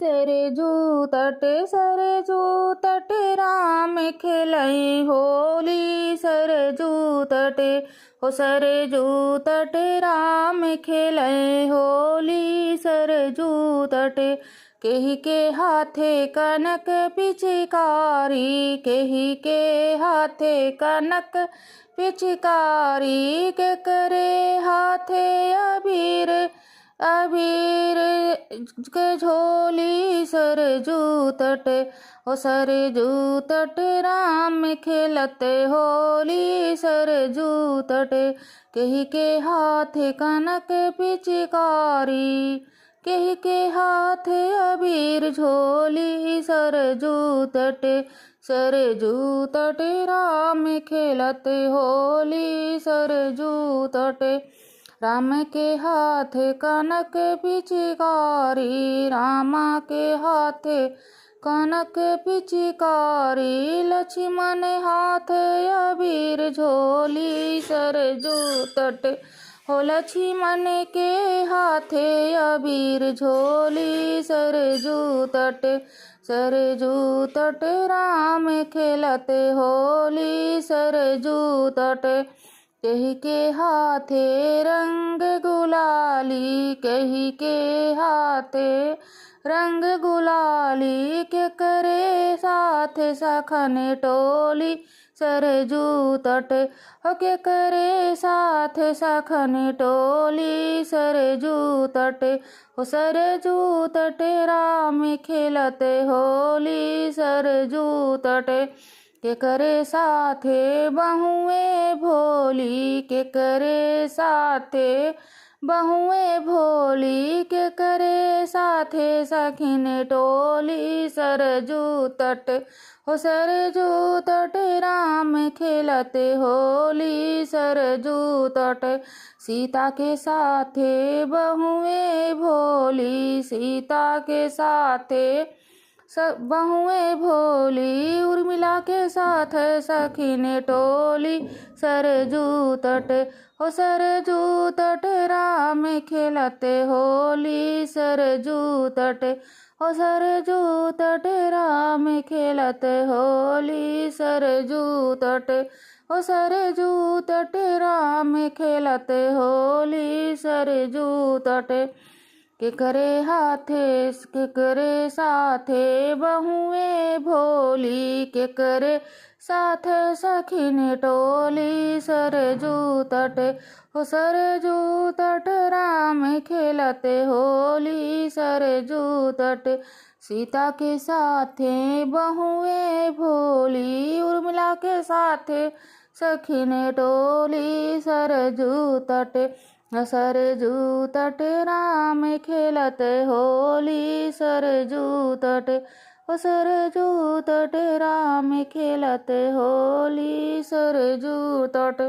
सरजू तट राम खेलई होली। सरजू तटे हो सरजू तट राम खेलई होली। सरजू तटे केही के हाथे कनक पिचकारी। केही के हाथे कनक पिचकारी। के करे हाथे अबीर अबीर के झोली। सरजू तट हो सरजू तट राम खेलत होली। सरजू तट केही के हाथे कनक पिचकारी। केही के हाथे अबीर झोली। सरजू तट राम खेलत होली। सरजू तट राम के हाथ कनक पिचकारी। रामा के हाथ कनक पिचकारी। लक्ष्मण हाथ अबीर झोली। सरजू तट हो लक्ष्मण के हाथे अबीर झोली। सरजू तट राम खेलत होली। सरजू तट केही के हाथे रंग गुलाली। केही के हाथे रंग गुलाली। के करे साथ सखन टोली। सरजू तट हो के करे साथ सखन टोली। सरजू तट हो सरजू तट राम खेलत होली। सरजू तट के करे साथे बहुए भोली। के करे साथे बहुए भोली। के करे साथे सखिन टोली। सरजू तट हो सरजू तट राम खेलत होली। सरजू तट सीता के साथे बहुए भोली। सीता के साथे सब बहुए भोली। उर्मिला के साथ सखिन टोली। सरजू तट हो सरजू तट राम खेलत होली। सरजू तट हो सरजू तट राम खेलत होली। सरजू तट हो सरजू तट राम खेलत होली। सरजू तट के करे हाथे के करे साथे बहुए भोली। के करे साथ सखिन टोली। सरजू तट हो सरजू तट राम खेलत होली। सरजू तट सीता के साथे बहुए भोली। उर्मिला के साथे सखिन टोली। सरजू तट सरजू तट राम खेलत होली। सरजू तट हो सरजू तट राम खेलत होली। सरजू तट।